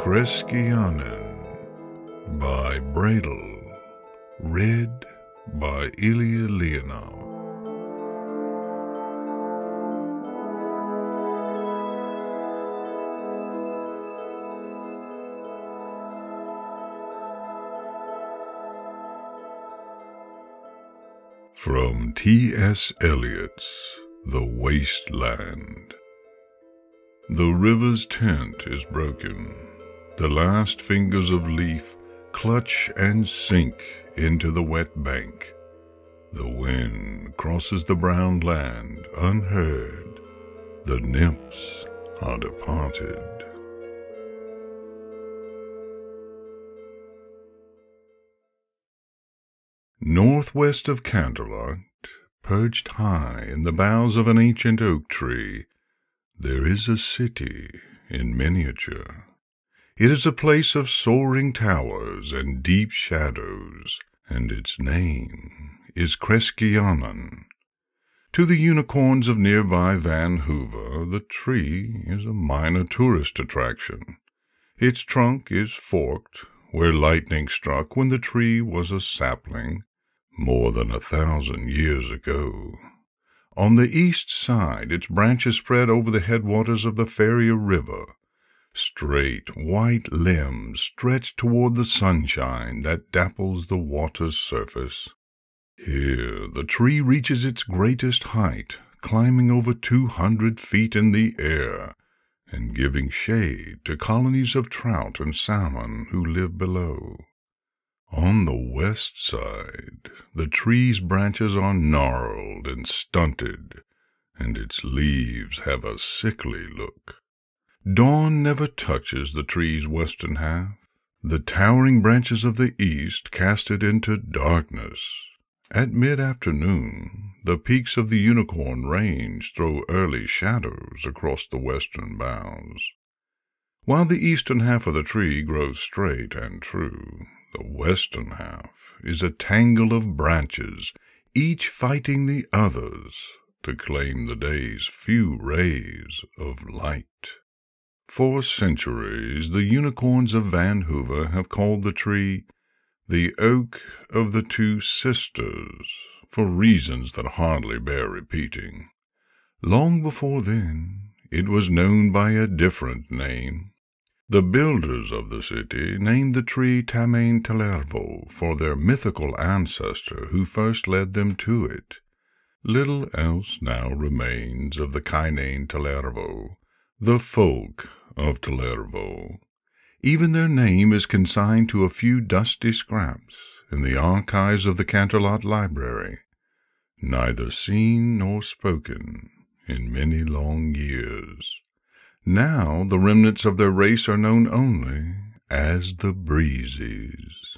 Keskiyönnon by Bradle, read by Ilya Leonov. From T.S. Eliot's The Waste Land. The river's tent is broken. The last fingers of leaf clutch and sink into the wet bank. The wind crosses the brown land unheard. The nymphs are departed. Northwest of Canterlot, perched high in the boughs of an ancient oak tree, there is a city in miniature. It is a place of soaring towers and deep shadows, and its name is Keskiyönnon. To the unicorns of nearby Vancouver, the tree is a minor tourist attraction. Its trunk is forked where lightning struck when the tree was a sapling more than 1,000 years ago. On the east side, its branches spread over the headwaters of the Ferrier River. Straight, white limbs stretch toward the sunshine that dapples the water's surface. Here the tree reaches its greatest height, climbing over 200 feet in the air, and giving shade to colonies of trout and salmon who live below. On the west side, the tree's branches are gnarled and stunted, and its leaves have a sickly look. Dawn never touches the tree's western half. The towering branches of the east cast it into darkness. At mid-afternoon, the peaks of the Unicorn Range throw early shadows across the western boughs. While the eastern half of the tree grows straight and true, the western half is a tangle of branches, each fighting the others to claim the day's few rays of light. For centuries, the unicorns of Vancouver have called the tree the Oak of the Two Sisters, for reasons that hardly bear repeating. Long before then, it was known by a different name. The builders of the city named the tree Tamain Talervo for their mythical ancestor who first led them to it. Little else now remains of the Kainain Talervo, the folk of Talervo. Even their name is consigned to a few dusty scraps in the archives of the Canterlot Library, neither seen nor spoken in many long years. Now the remnants of their race are known only as the Breezes.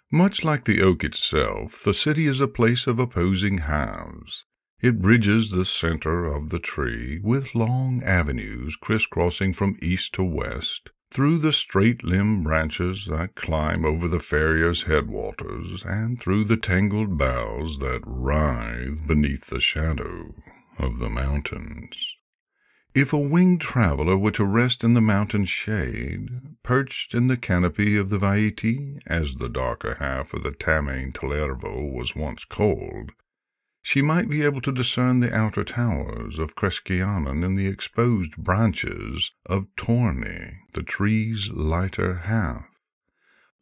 Much like the oak itself, the city is a place of opposing halves. It bridges the center of the tree, with long avenues crisscrossing from east to west, through the straight-limbed branches that climb over the Ferrier's headwaters, and through the tangled boughs that writhe beneath the shadow of the mountains. If a winged traveler were to rest in the mountain shade, perched in the canopy of the Vaiti, as the darker half of the Tamain Talervo was once called, she might be able to discern the outer towers of Keskiyönnon in the exposed branches of Torni, the tree's lighter half.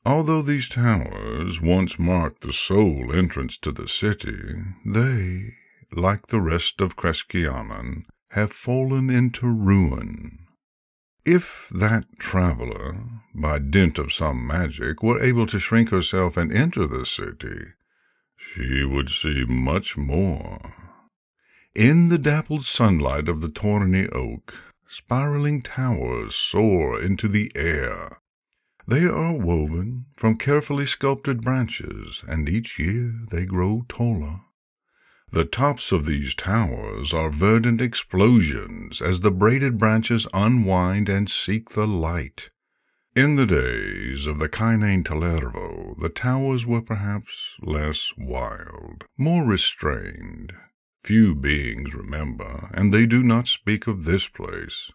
Although these towers once marked the sole entrance to the city, they, like the rest of Keskiyönnon, have fallen into ruin. If that traveler, by dint of some magic, were able to shrink herself and enter the city, she would see much more. In the dappled sunlight of the Torni oak, spiraling towers soar into the air. They are woven from carefully sculpted branches, and each year they grow taller. The tops of these towers are verdant explosions as the braided branches unwind and seek the light. In the days of the Kainain Talervo, the towers were perhaps less wild, more restrained. Few beings remember, and they do not speak of this place.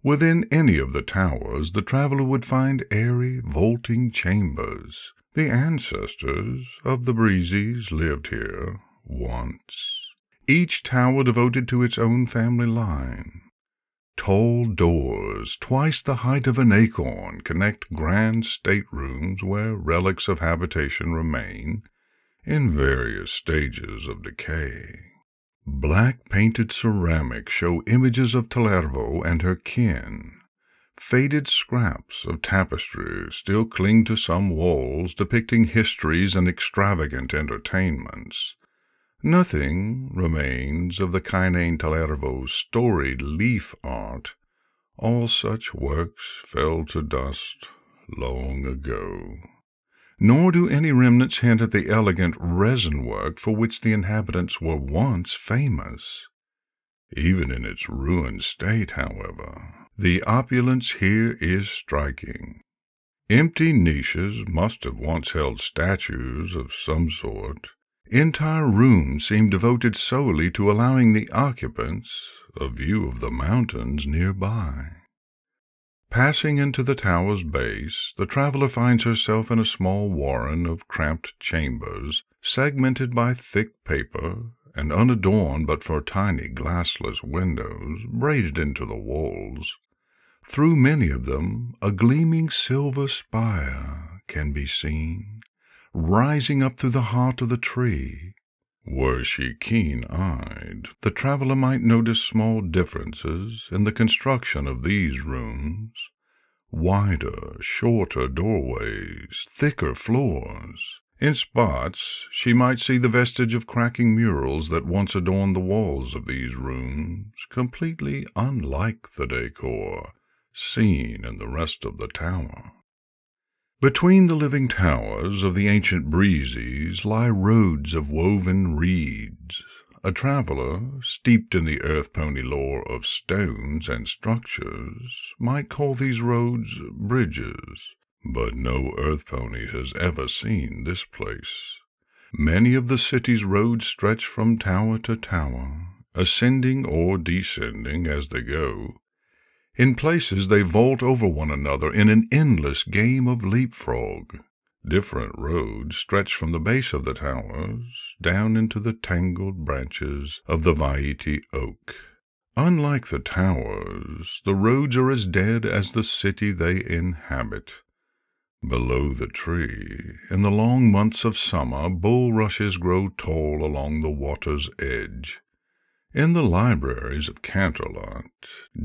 Within any of the towers, the traveler would find airy, vaulting chambers. The ancestors of the Breezes lived here once, each tower devoted to its own family line. Tall doors, twice the height of an acorn, connect grand staterooms where relics of habitation remain, in various stages of decay. Black painted ceramics show images of Tellervo and her kin. Faded scraps of tapestry still cling to some walls depicting histories and extravagant entertainments. Nothing remains of the Kynane Tellervo's storied leaf art. All such works fell to dust long ago. Nor do any remnants hint at the elegant resin work for which the inhabitants were once famous. Even in its ruined state, however, the opulence here is striking. Empty niches must have once held statues of some sort. Entire rooms seem devoted solely to allowing the occupants a view of the mountains nearby. Passing into the tower's base, the traveler finds herself in a small warren of cramped chambers, segmented by thick paper, and unadorned but for tiny glassless windows braided into the walls. Through many of them a gleaming silver spire can be seen, rising up through the heart of the tree. Were she keen-eyed, the traveler might notice small differences in the construction of these rooms. Wider, shorter doorways, thicker floors. In spots she might see the vestige of cracking murals that once adorned the walls of these rooms, completely unlike the decor seen in the rest of the tower. Between the living towers of the ancient Breezes lie roads of woven reeds. A traveler, steeped in the earth-pony lore of stones and structures, might call these roads bridges, but no earth-pony has ever seen this place. Many of the city's roads stretch from tower to tower, ascending or descending as they go. In places they vault over one another in an endless game of leapfrog. Different roads stretch from the base of the towers down into the tangled branches of the Vaiti oak. Unlike the towers, the roads are as dead as the city they inhabit. Below the tree, in the long months of summer, bulrushes grow tall along the water's edge. In the libraries of Canterlot,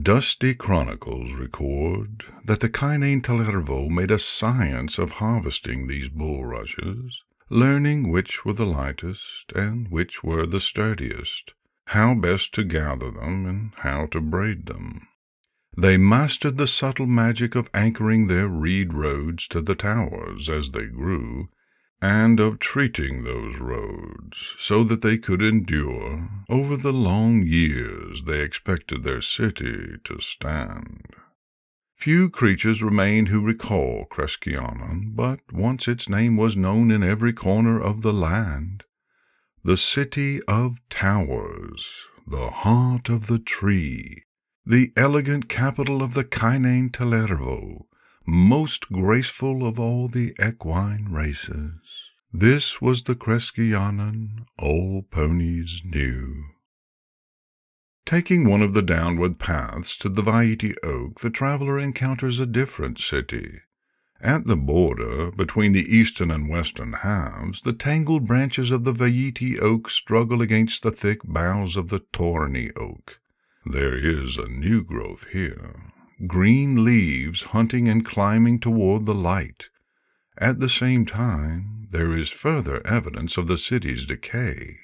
dusty chronicles record that the Kynane Tellervo made a science of harvesting these bulrushes, learning which were the lightest and which were the sturdiest, how best to gather them and how to braid them. They mastered the subtle magic of anchoring their reed roads to the towers as they grew, and of treating those roads so that they could endure over the long years they expected their city to stand. Few creatures remain who recall Keskiyönnon, but once its name was known in every corner of the land. The city of towers, the heart of the tree, the elegant capital of the Kynane Tellervo, most graceful of all the equine races. This was the Keskiyönnon all ponies knew. Taking one of the downward paths to the Vaiti oak, the traveler encounters a different city. At the border, between the eastern and western halves, the tangled branches of the Vaiti oak struggle against the thick boughs of the Torni oak. There is a new growth here, green leaves hunting and climbing toward the light. At the same time, there is further evidence of the city's decay.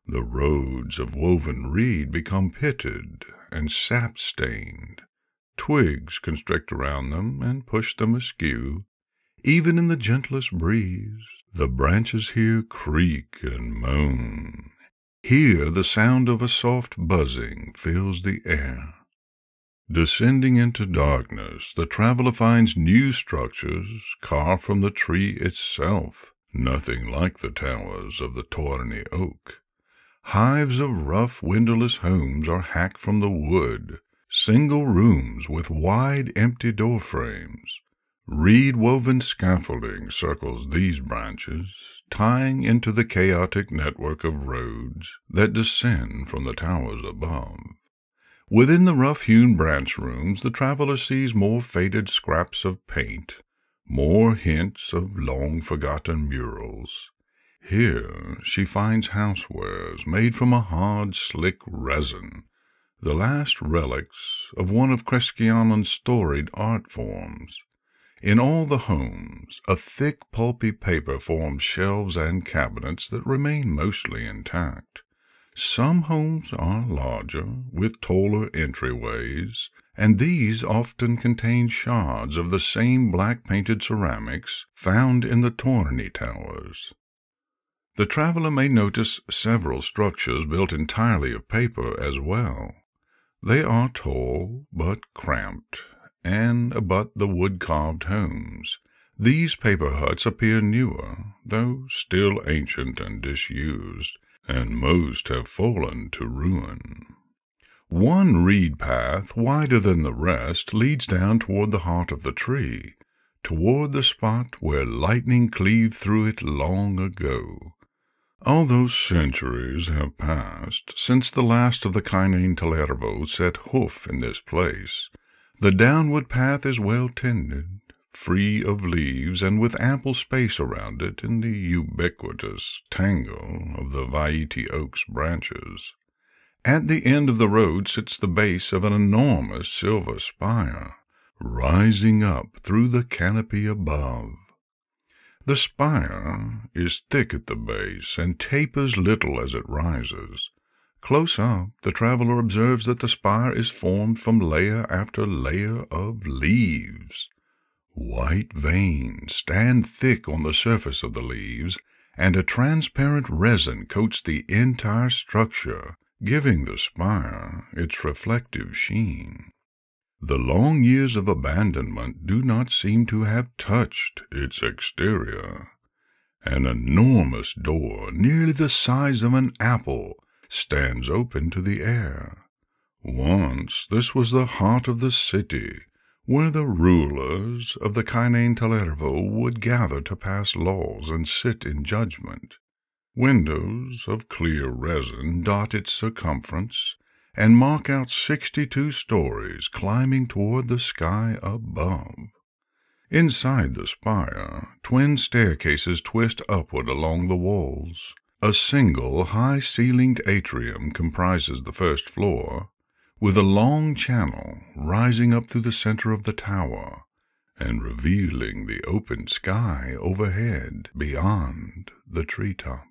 The roads of woven reed become pitted and sap-stained. Twigs constrict around them and push them askew. Even in the gentlest breeze, the branches here creak and moan. Here the sound of a soft buzzing fills the air. Descending into darkness, the traveler finds new structures carved from the tree itself, nothing like the towers of the Torni oak. Hives of rough, windowless homes are hacked from the wood. single rooms with wide empty door frames. Reed-woven scaffolding circles these branches, tying into the chaotic network of roads that descend from the towers above. Within the rough-hewn branch rooms the traveler sees more faded scraps of paint, more hints of long-forgotten murals. Here she finds housewares made from a hard, slick resin, the last relics of one of Keskiyonnon's storied art forms. In all the homes, a thick, pulpy paper forms shelves and cabinets that remain mostly intact. Some homes are larger, with taller entryways, and these often contain shards of the same black-painted ceramics found in the Torni towers. The traveler may notice several structures built entirely of paper as well. They are tall but cramped, and abut the wood-carved homes. These paper huts appear newer, though still ancient and disused, and most have fallen to ruin. One reed path, wider than the rest, leads down toward the heart of the tree, toward the spot where lightning cleaved through it long ago. Although centuries have passed since the last of the Kainene Talervo set hoof in this place, the downward path is well tended, free of leaves, and with ample space around it in the ubiquitous tangle of the Vaiti oak's branches. At the end of the road sits the base of an enormous silver spire, rising up through the canopy above. The spire is thick at the base, and tapers little as it rises. Close up, the traveler observes that the spire is formed from layer after layer of leaves. White veins stand thick on the surface of the leaves, and a transparent resin coats the entire structure, giving the spire its reflective sheen. The long years of abandonment do not seem to have touched its exterior. An enormous door, nearly the size of an apple, stands open to the air. Once this was the heart of the city, where the rulers of the Kainene Talervo would gather to pass laws and sit in judgment. Windows of clear resin dot its circumference, and mark out 62 stories climbing toward the sky above. Inside the spire, twin staircases twist upward along the walls. A single high-ceilinged atrium comprises the first floor, with a long channel rising up through the center of the tower, and revealing the open sky overhead beyond the treetop.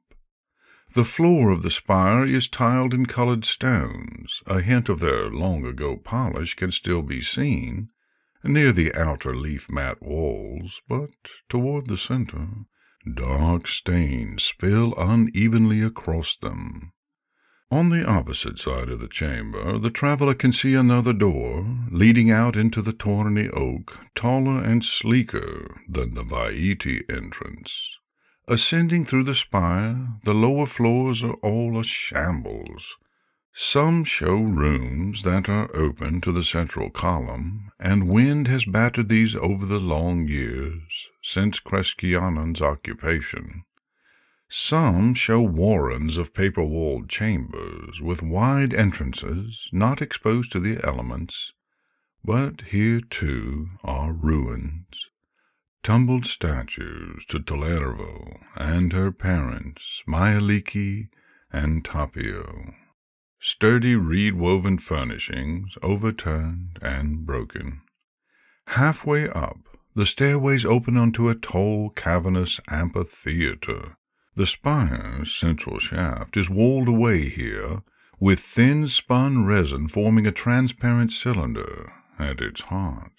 The floor of the spire is tiled in colored stones. A hint of their long-ago polish can still be seen near the outer leaf-mat walls, but toward the center, dark stains spill unevenly across them. On the opposite side of the chamber, the traveler can see another door, leading out into the Torni oak, taller and sleeker than the Vaiti entrance. Ascending through the spire, the lower floors are all a shambles. Some show rooms that are open to the central column, and wind has battered these over the long years since Keskiyonnon's occupation. Some show warrens of paper-walled chambers, with wide entrances, not exposed to the elements, but here, too, are ruins. Tumbled statues to Talervo and her parents, Myaliki and Tapio. Sturdy reed-woven furnishings, overturned and broken. Halfway up, the stairways open onto a tall, cavernous amphitheater. The spire's central shaft is walled away here, with thin spun resin forming a transparent cylinder at its heart.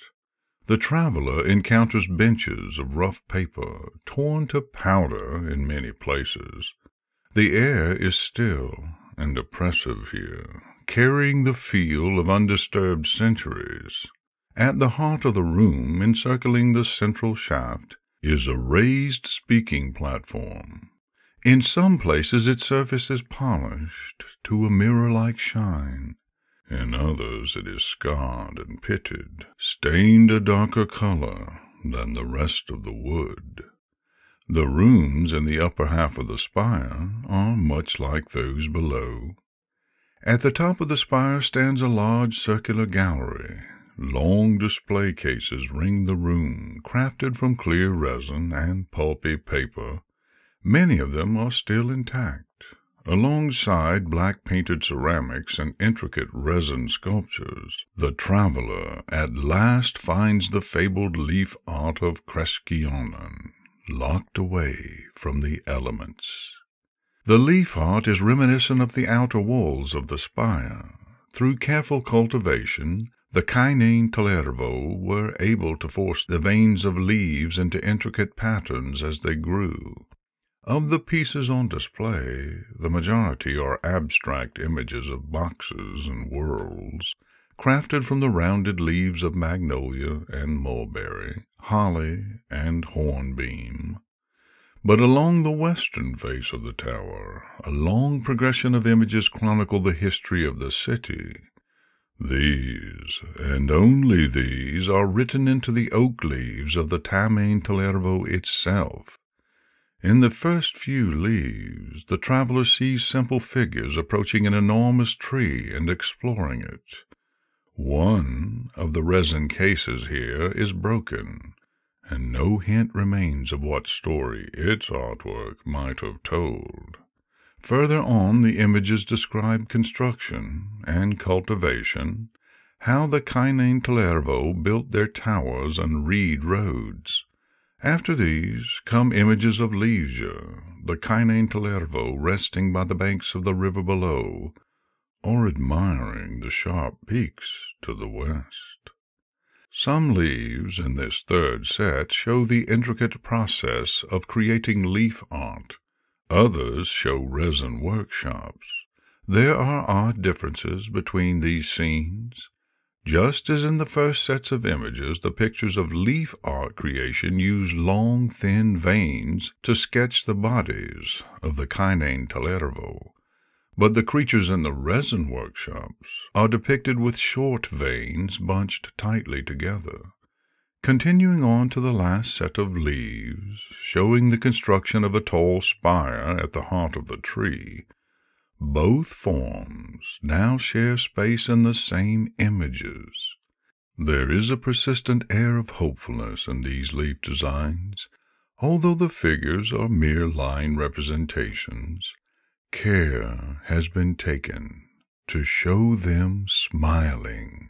The traveler encounters benches of rough paper, torn to powder in many places. The air is still and oppressive here, carrying the feel of undisturbed centuries. At the heart of the room, encircling the central shaft, is a raised speaking platform. In some places its surface is polished to a mirror-like shine. In others it is scarred and pitted, stained a darker color than the rest of the wood. The rooms in the upper half of the spire are much like those below. At the top of the spire stands a large circular gallery. Long display cases ring the room, crafted from clear resin and pulpy paper. Many of them are still intact. Alongside black-painted ceramics and intricate resin sculptures, the traveler at last finds the fabled leaf art of Keskiyönnon, locked away from the elements. The leaf art is reminiscent of the outer walls of the spire. Through careful cultivation, the Keskiyönnon were able to force the veins of leaves into intricate patterns as they grew. Of the pieces on display, the majority are abstract images of boxes and whorls, crafted from the rounded leaves of magnolia and mulberry, holly and hornbeam. But along the western face of the tower, a long progression of images chronicle the history of the city. These, and only these, are written into the oak leaves of the Keskiyönnon itself. In the first few leaves, the traveler sees simple figures approaching an enormous tree and exploring it. One of the resin cases here is broken, and no hint remains of what story its artwork might have told. Further on, the images describe construction and cultivation, how the Keskiyönnon built their towers and reed roads. After these come images of leisure, the Keskiyönnon resting by the banks of the river below, or admiring the sharp peaks to the west. Some leaves in this third set show the intricate process of creating leaf art. Others show resin workshops. There are odd differences between these scenes. Just as in the first sets of images, the pictures of leaf art creation use long, thin veins to sketch the bodies of the Keskiyönnon, but the creatures in the resin workshops are depicted with short veins bunched tightly together. Continuing on to the last set of leaves, showing the construction of a tall spire at the heart of the tree, both forms now share space in the same images. There is a persistent air of hopefulness in these leaf designs. Although the figures are mere line representations, care has been taken to show them smiling.